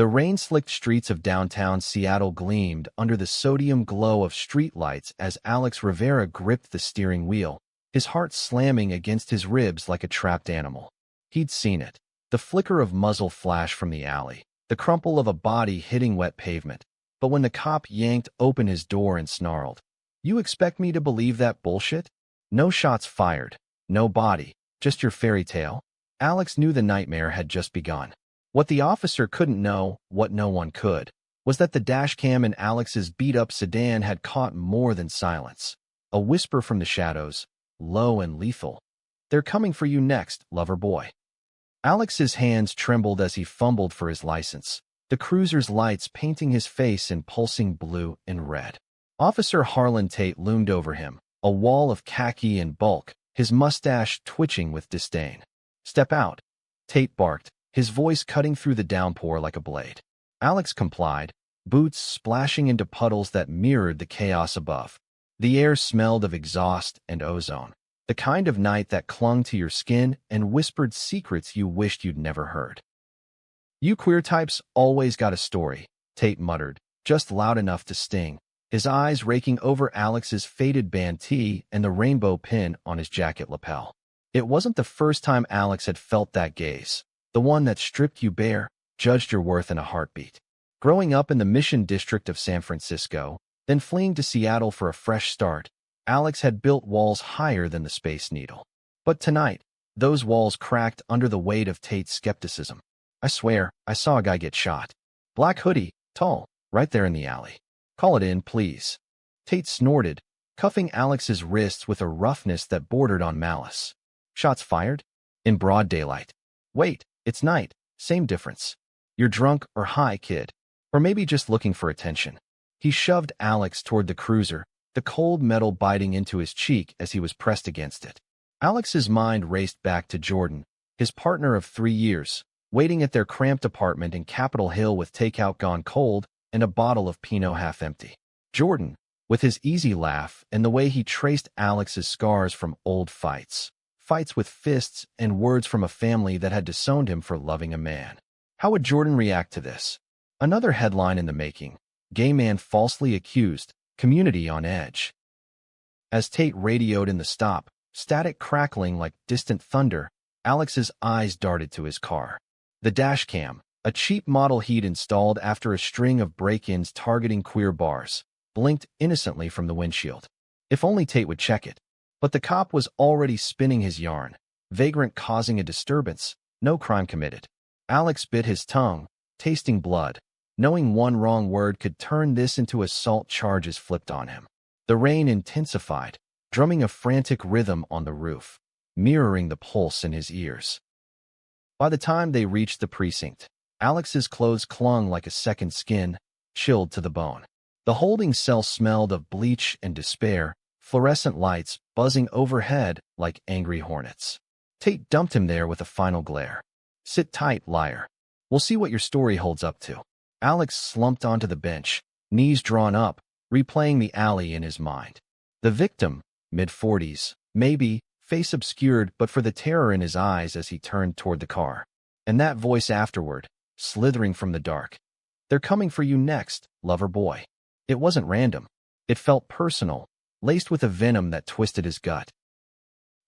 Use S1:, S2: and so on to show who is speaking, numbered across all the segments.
S1: The rain-slicked streets of downtown Seattle gleamed under the sodium glow of streetlights as Alex Rivera gripped the steering wheel, his heart slamming against his ribs like a trapped animal. He'd seen it. The flicker of muzzle flash from the alley, the crumple of a body hitting wet pavement. But when the cop yanked open his door and snarled, "You expect me to believe that bullshit? No shots fired, no body, just your fairy tale?" Alex knew the nightmare had just begun. What the officer couldn't know, what no one could, was that the dashcam in Alex's beat-up sedan had caught more than silence. A whisper from the shadows, low and lethal. "They're coming for you next, lover boy." Alex's hands trembled as he fumbled for his license, the cruiser's lights painting his face in pulsing blue and red. Officer Harlan Tate loomed over him, a wall of khaki and bulk, his mustache twitching with disdain. "Step out," Tate barked, his voice cutting through the downpour like a blade. Alex complied, boots splashing into puddles that mirrored the chaos above. The air smelled of exhaust and ozone, the kind of night that clung to your skin and whispered secrets you wished you'd never heard. "You queer types always got a story," Tate muttered, just loud enough to sting, his eyes raking over Alex's faded band tee and the rainbow pin on his jacket lapel. It wasn't the first time Alex had felt that gaze, the one that stripped you bare, judged your worth in a heartbeat. Growing up in the Mission District of San Francisco, then fleeing to Seattle for a fresh start, Alex had built walls higher than the Space Needle. But tonight, those walls cracked under the weight of Tate's skepticism. "I swear, I saw a guy get shot. Black hoodie, tall, right there in the alley. Call it in, please." Tate snorted, cuffing Alex's wrists with a roughness that bordered on malice. "Shots fired? In broad daylight. Wait, it's night, same difference. You're drunk or high, kid. Or maybe just looking for attention." He shoved Alex toward the cruiser, the cold metal biting into his cheek as he was pressed against it. Alex's mind raced back to Jordan, his partner of 3 years, waiting at their cramped apartment in Capitol Hill with takeout gone cold and a bottle of Pinot half empty. Jordan, with his easy laugh and the way he traced Alex's scars from old fights with fists and words from a family that had disowned him for loving a man. How would Jordan react to this? Another headline in the making: "Gay man falsely accused, community on edge." As Tate radioed in the stop, static crackling like distant thunder, Alex's eyes darted to his car. The dashcam, a cheap model he'd installed after a string of break-ins targeting queer bars, blinked innocently from the windshield. If only Tate would check it. But the cop was already spinning his yarn, vagrant causing a disturbance, no crime committed. Alex bit his tongue, tasting blood, knowing one wrong word could turn this into assault charges flipped on him. The rain intensified, drumming a frantic rhythm on the roof, mirroring the pulse in his ears. By the time they reached the precinct, Alex's clothes clung like a second skin, chilled to the bone. The holding cell smelled of bleach and despair, fluorescent lights buzzing overhead like angry hornets. Tate dumped him there with a final glare. "Sit tight, liar. We'll see what your story holds up to." Alex slumped onto the bench, knees drawn up, replaying the alley in his mind. The victim, mid-40s, maybe, face obscured but for the terror in his eyes as he turned toward the car. And that voice afterward, slithering from the dark. "They're coming for you next, lover boy." It wasn't random. It felt personal, laced with a venom that twisted his gut.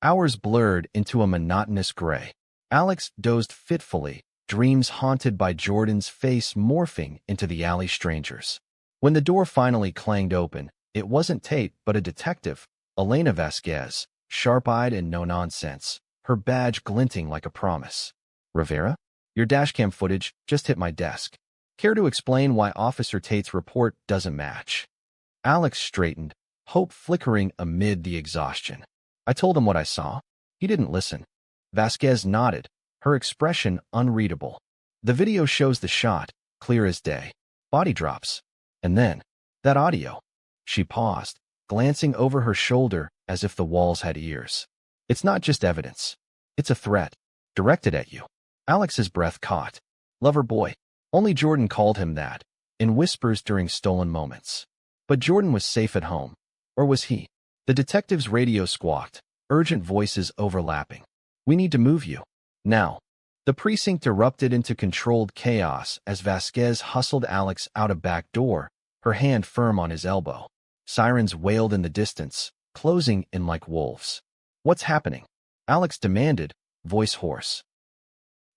S1: Hours blurred into a monotonous gray. Alex dozed fitfully, dreams haunted by Jordan's face morphing into the alley strangers. When the door finally clanged open, it wasn't Tate but a detective, Elena Vasquez, sharp-eyed and no-nonsense, her badge glinting like a promise. "Rivera? Your dashcam footage just hit my desk. Care to explain why Officer Tate's report doesn't match?" Alex straightened, hope flickering amid the exhaustion. "I told him what I saw. He didn't listen." Vasquez nodded, her expression unreadable. "The video shows the shot, clear as day. Body drops. And then, that audio." She paused, glancing over her shoulder as if the walls had ears. "It's not just evidence. It's a threat, directed at you." Alex's breath caught. Lover boy. Only Jordan called him that, in whispers during stolen moments. But Jordan was safe at home. Or was he? The detective's radio squawked, urgent voices overlapping. "We need to move you. Now." The precinct erupted into controlled chaos as Vasquez hustled Alex out a back door, her hand firm on his elbow. Sirens wailed in the distance, closing in like wolves. "What's happening?" Alex demanded, voice hoarse.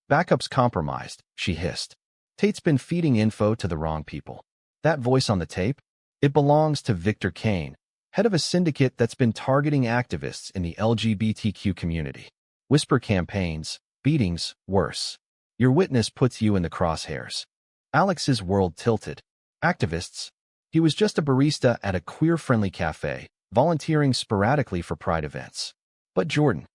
S1: "Backup's compromised," she hissed. "Tate's been feeding info to the wrong people." "That voice on the tape? It belongs to Victor Kane, head of a syndicate that's been targeting activists in the LGBTQ community. Whisper campaigns, beatings, worse. Your witness puts you in the crosshairs." Alex's world tilted. Activists? He was just a barista at a queer-friendly cafe, volunteering sporadically for Pride events. But Jordan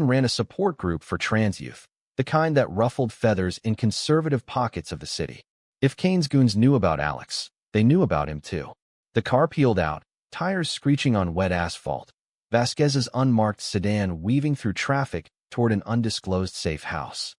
S1: ran a support group for trans youth, the kind that ruffled feathers in conservative pockets of the city. If Kane's goons knew about Alex, they knew about him too. The car peeled out, tires screeching on wet asphalt, Vasquez's unmarked sedan weaving through traffic toward an undisclosed safe house.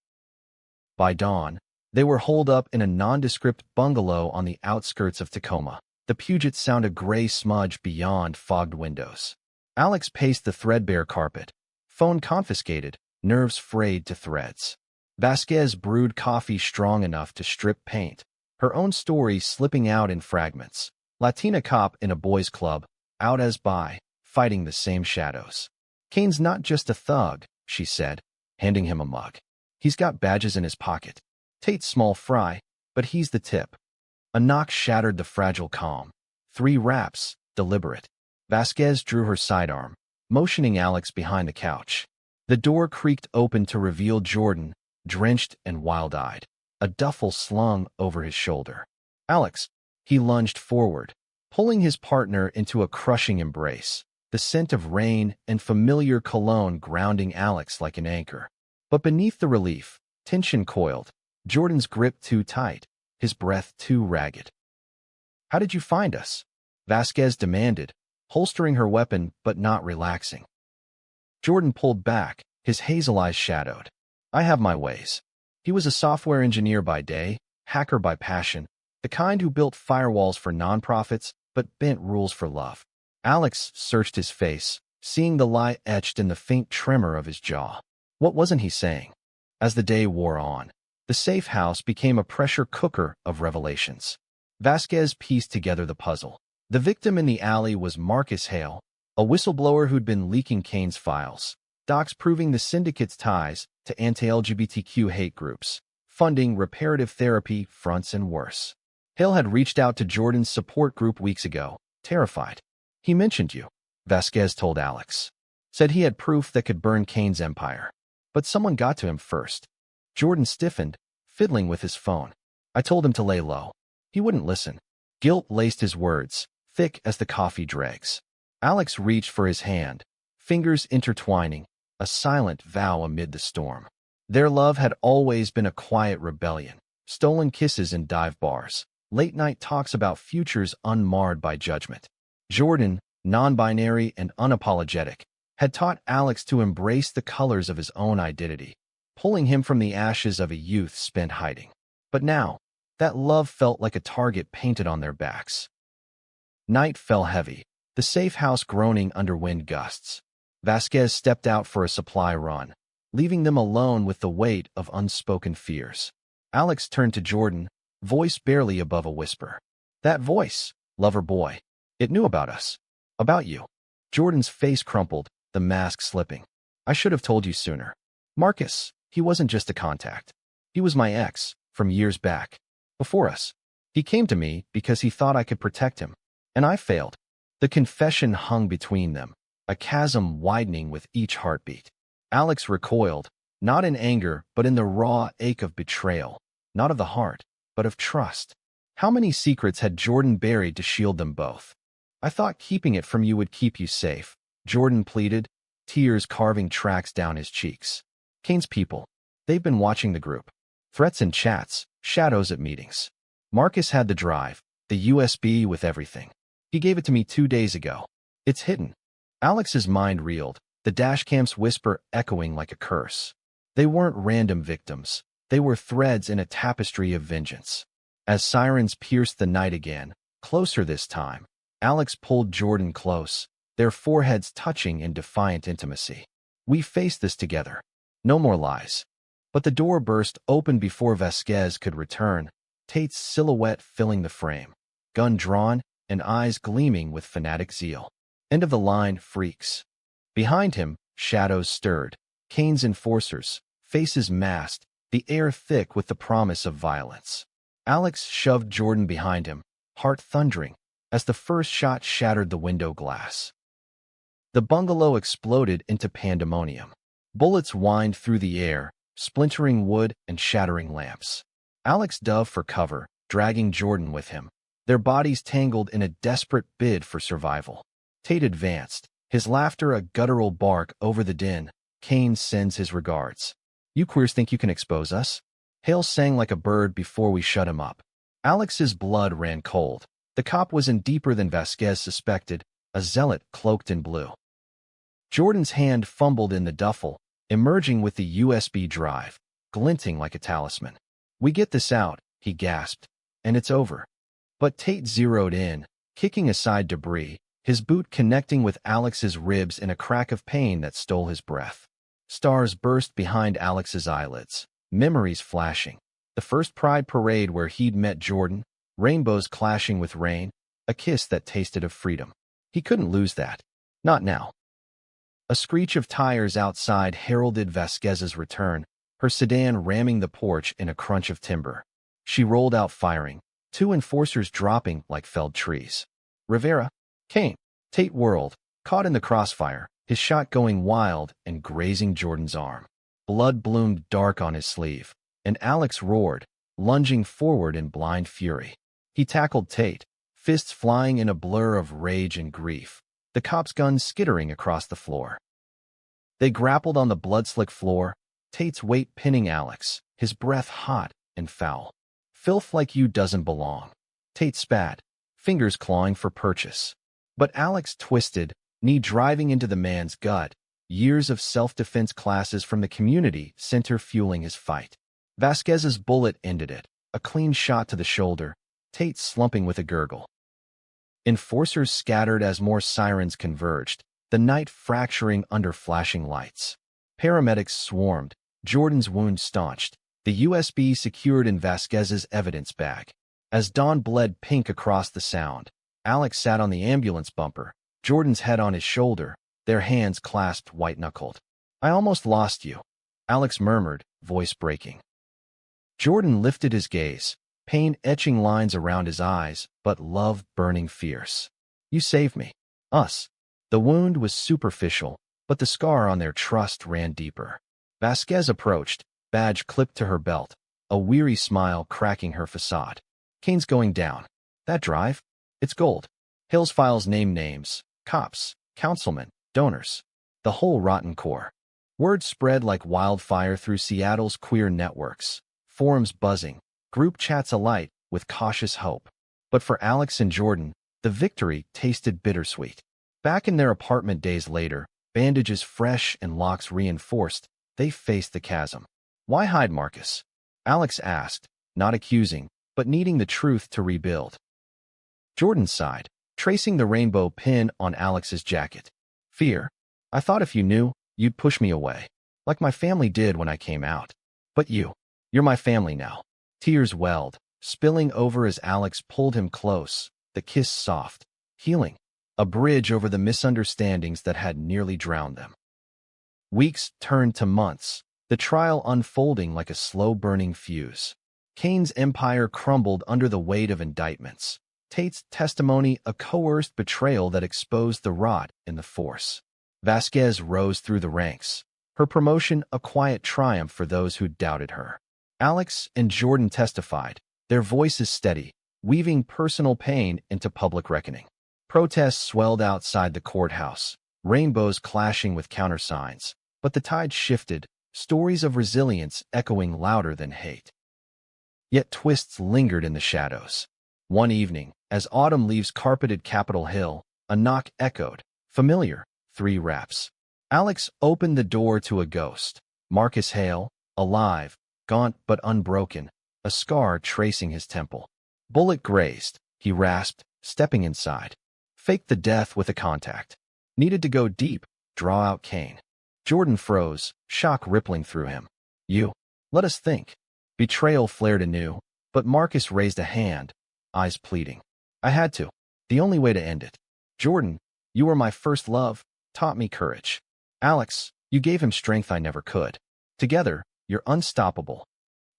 S1: By dawn, they were holed up in a nondescript bungalow on the outskirts of Tacoma, the Puget Sound a gray smudge beyond fogged windows. Alex paced the threadbare carpet, phone confiscated, nerves frayed to threads. Vasquez brewed coffee strong enough to strip paint, her own story slipping out in fragments. Latina cop in a boys' club, out as bi, fighting the same shadows. "Kane's not just a thug," she said, handing him a mug. "He's got badges in his pocket. Tate's small fry, but he's the tip." A knock shattered the fragile calm. 3 raps, deliberate. Vasquez drew her sidearm, motioning Alex behind the couch. The door creaked open to reveal Jordan, drenched and wild-eyed, a duffel slung over his shoulder. "Alex." He lunged forward, pulling his partner into a crushing embrace, the scent of rain and familiar cologne grounding Alex like an anchor. But beneath the relief, tension coiled, Jordan's grip too tight, his breath too ragged. "How did you find us?" Vasquez demanded, holstering her weapon but not relaxing. Jordan pulled back, his hazel eyes shadowed. "I have my ways." He was a software engineer by day, hacker by passion, the kind who built firewalls for nonprofits but bent rules for love. Alex searched his face, seeing the lie etched in the faint tremor of his jaw. What wasn't he saying? As the day wore on, the safe house became a pressure cooker of revelations. Vasquez pieced together the puzzle. The victim in the alley was Marcus Hale, a whistleblower who'd been leaking Kane's files, docs proving the syndicate's ties to anti-LGBTQ hate groups, funding reparative therapy fronts and worse. Hale had reached out to Jordan's support group weeks ago, terrified. "He mentioned you," Vasquez told Alex. "Said he had proof that could burn Kane's empire. But someone got to him first." Jordan stiffened, fiddling with his phone. "I told him to lay low. He wouldn't listen." Guilt laced his words, thick as the coffee dregs. Alex reached for his hand, fingers intertwining, a silent vow amid the storm. Their love had always been a quiet rebellion, stolen kisses in dive bars, late-night talks about futures unmarred by judgment. Jordan, non-binary and unapologetic, had taught Alex to embrace the colors of his own identity, pulling him from the ashes of a youth spent hiding. But now, that love felt like a target painted on their backs. Night fell heavy, the safe house groaning under wind gusts. Vasquez stepped out for a supply run, leaving them alone with the weight of unspoken fears. Alex turned to Jordan, voice barely above a whisper. "That voice, lover boy. It knew about us. About you." Jordan's face crumpled, the mask slipping. "I should have told you sooner. Marcus, he wasn't just a contact. He was my ex, from years back. Before us. He came to me because he thought I could protect him. And I failed." The confession hung between them, a chasm widening with each heartbeat. Alex recoiled, not in anger but in the raw ache of betrayal, not of the heart, but of trust. How many secrets had Jordan buried to shield them both? "I thought keeping it from you would keep you safe," Jordan pleaded, tears carving tracks down his cheeks. "Kane's people. They've been watching the group. Threats in chats, shadows at meetings. Marcus had the drive, the USB with everything. He gave it to me 2 days ago. It's hidden." Alex's mind reeled, the dashcam's whisper echoing like a curse. They weren't random victims. They were threads in a tapestry of vengeance. As sirens pierced the night again, closer this time, Alex pulled Jordan close, their foreheads touching in defiant intimacy. "We face this together. No more lies." But the door burst open before Vasquez could return, Tate's silhouette filling the frame, gun drawn and eyes gleaming with fanatic zeal. End of the line, freaks. Behind him, shadows stirred, Kane's enforcers, faces masked, the air thick with the promise of violence. Alex shoved Jordan behind him, heart thundering, as the first shot shattered the window glass. The bungalow exploded into pandemonium. Bullets whined through the air, splintering wood and shattering lamps. Alex dove for cover, dragging Jordan with him, their bodies tangled in a desperate bid for survival. Tate advanced, his laughter a guttural bark over the din. Kane sends his regards. You queers think you can expose us? Hale sang like a bird before we shut him up. Alex's blood ran cold. The cop was in deeper than Vasquez suspected, a zealot cloaked in blue. Jordan's hand fumbled in the duffel, emerging with the USB drive, glinting like a talisman. We get this out, he gasped, and it's over. But Tate zeroed in, kicking aside debris, his boot connecting with Alex's ribs in a crack of pain that stole his breath. Stars burst behind Alex's eyelids, memories flashing. The first Pride parade where he'd met Jordan, rainbows clashing with rain, a kiss that tasted of freedom. He couldn't lose that. Not now. A screech of tires outside heralded Vasquez's return, her sedan ramming the porch in a crunch of timber. She rolled out firing, two enforcers dropping like felled trees. Rivera, Kane, Tate whirled, caught in the crossfire, his shot going wild and grazing Jordan's arm. Blood bloomed dark on his sleeve, and Alex roared, lunging forward in blind fury. He tackled Tate, fists flying in a blur of rage and grief, the cop's gun skittering across the floor. They grappled on the blood-slick floor, Tate's weight pinning Alex, his breath hot and foul. Filth like you doesn't belong. Tate spat, fingers clawing for purchase. But Alex twisted, knee driving into the man's gut, years of self-defense classes from the community center fueling his fight. Vasquez's bullet ended it, a clean shot to the shoulder, Tate slumping with a gurgle. Enforcers scattered as more sirens converged, the night fracturing under flashing lights. Paramedics swarmed, Jordan's wound staunched, the USB secured in Vasquez's evidence bag. As dawn bled pink across the sound, Alex sat on the ambulance bumper, Jordan's head on his shoulder, their hands clasped white-knuckled. I almost lost you, Alex murmured, voice breaking. Jordan lifted his gaze, pain etching lines around his eyes, but love burning fierce. You saved me. Us. The wound was superficial, but the scar on their trust ran deeper. Vasquez approached, badge clipped to her belt, a weary smile cracking her facade. Kane's going down. That drive? It's gold. Hill's files name names, cops, councilmen, donors. The whole rotten core. Word spread like wildfire through Seattle's queer networks, forums buzzing, group chats alight with cautious hope. But for Alex and Jordan, the victory tasted bittersweet. Back in their apartment days later, bandages fresh and locks reinforced, they faced the chasm. Why hide, Marcus? Alex asked, not accusing, but needing the truth to rebuild. Jordan sighed, tracing the rainbow pin on Alex's jacket. Fear. I thought if you knew, you'd push me away, like my family did when I came out. But you're my family now. Tears welled, spilling over as Alex pulled him close, the kiss soft, healing, a bridge over the misunderstandings that had nearly drowned them. Weeks turned to months, the trial unfolding like a slow-burning fuse. Kane's empire crumbled under the weight of indictments. Tate's testimony a coerced betrayal that exposed the rot in the force. Vasquez rose through the ranks, her promotion a quiet triumph for those who doubted her. Alex and Jordan testified, their voices steady, weaving personal pain into public reckoning. Protests swelled outside the courthouse, rainbows clashing with countersigns, but the tide shifted, stories of resilience echoing louder than hate. Yet twists lingered in the shadows. One evening, as autumn leaves carpeted Capitol Hill, a knock echoed, familiar, 3 raps. Alex opened the door to a ghost, Marcus Hale, alive, gaunt but unbroken, a scar tracing his temple. Bullet grazed, he rasped, stepping inside. Faked the death with a contact. Needed to go deep, draw out Kane. Jordan froze, shock rippling through him. You Let us think. Betrayal flared anew, but Marcus raised a hand, eyes pleading. I had to. The only way to end it. Jordan, you were my first love, taught me courage. Alex, you gave him strength I never could. Together, you're unstoppable.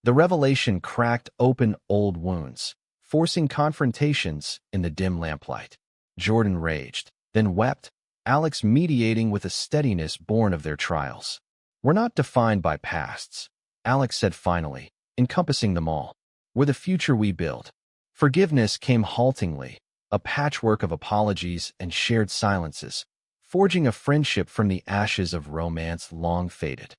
S1: The revelation cracked open old wounds, forcing confrontations in the dim lamplight. Jordan raged, then wept, Alex mediating with a steadiness born of their trials. We're not defined by pasts, Alex said finally, encompassing them all. We're the future we build. Forgiveness came haltingly, a patchwork of apologies and shared silences, forging a friendship from the ashes of romance long faded.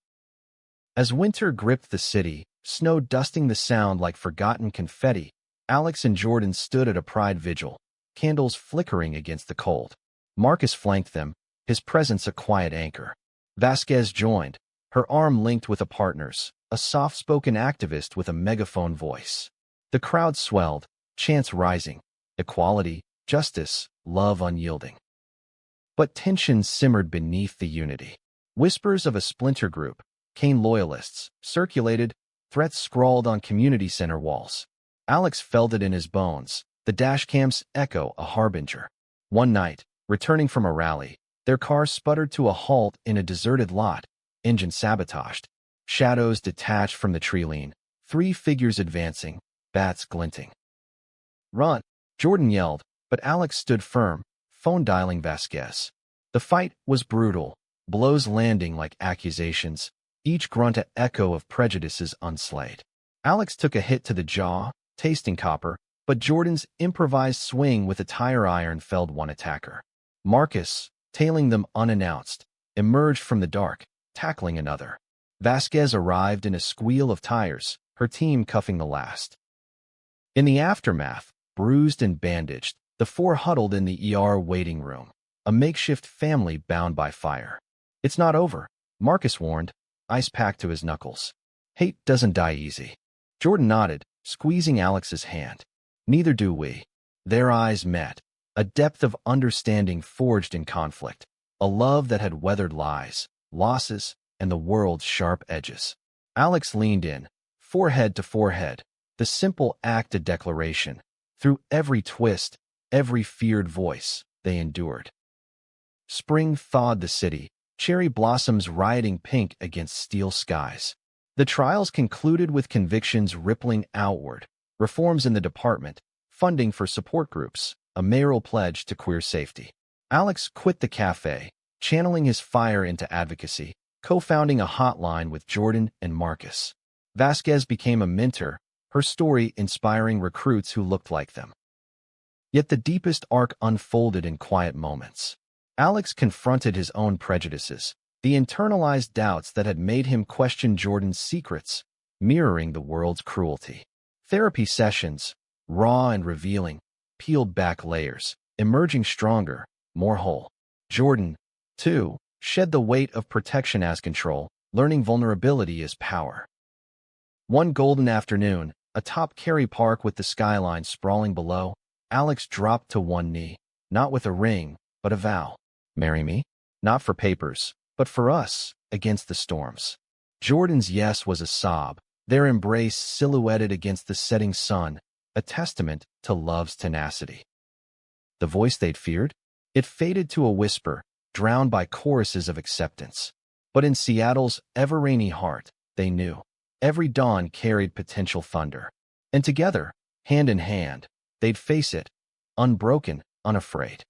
S1: As winter gripped the city, snow dusting the sound like forgotten confetti, Alex and Jordan stood at a pride vigil, candles flickering against the cold. Marcus flanked them, his presence a quiet anchor. Vasquez joined, her arm linked with a partner's, a soft-spoken activist with a megaphone voice. The crowd swelled, chants rising, equality, justice, love unyielding. But tension simmered beneath the unity. Whispers of a splinter group, Kane loyalists, circulated, threats scrawled on community center walls. Alex felt it in his bones, the dashcam's echo a harbinger. One night, returning from a rally, their car sputtered to a halt in a deserted lot, engine sabotaged. Shadows detached from the tree line, 3 figures advancing, bats glinting. Run! Jordan yelled, but Alex stood firm, phone dialing Vasquez. The fight was brutal, blows landing like accusations, each grunt an echo of prejudices unslayed. Alex took a hit to the jaw, tasting copper, but Jordan's improvised swing with a tire iron felled one attacker. Marcus, tailing them unannounced, emerged from the dark, tackling another. Vasquez arrived in a squeal of tires, her team cuffing the last. In the aftermath, bruised and bandaged, the 4 huddled in the ER waiting room, a makeshift family bound by fire. It's not over, Marcus warned, ice packed to his knuckles. Hate doesn't die easy. Jordan nodded, squeezing Alex's hand. Neither do we. Their eyes met, a depth of understanding forged in conflict, a love that had weathered lies, losses, and the world's sharp edges. Alex leaned in, forehead to forehead, the simple act a declaration. Through every twist, every feared voice, they endured. Spring thawed the city, cherry blossoms rioting pink against steel skies. The trials concluded with convictions rippling outward, reforms in the department, funding for support groups, a mayoral pledge to queer safety. Alex quit the cafe, channeling his fire into advocacy, co-founding a hotline with Jordan and Marcus. Vasquez became a mentor, her story inspiring recruits who looked like them. Yet the deepest arc unfolded in quiet moments. Alex confronted his own prejudices, the internalized doubts that had made him question Jordan's secrets, mirroring the world's cruelty. Therapy sessions, raw and revealing, peeled back layers, emerging stronger, more whole. Jordan, too, shed the weight of protection as control, learning vulnerability as power. One golden afternoon, atop Cary Park with the skyline sprawling below, Alex dropped to one knee, not with a ring, but a vow. Marry me? Not for papers, but for us, against the storms. Jordan's yes was a sob, their embrace silhouetted against the setting sun, a testament to love's tenacity. The voice they'd feared? It faded to a whisper, drowned by choruses of acceptance. But in Seattle's ever-rainy heart, they knew. Every dawn carried potential thunder. And together, hand in hand, they'd face it, unbroken, unafraid.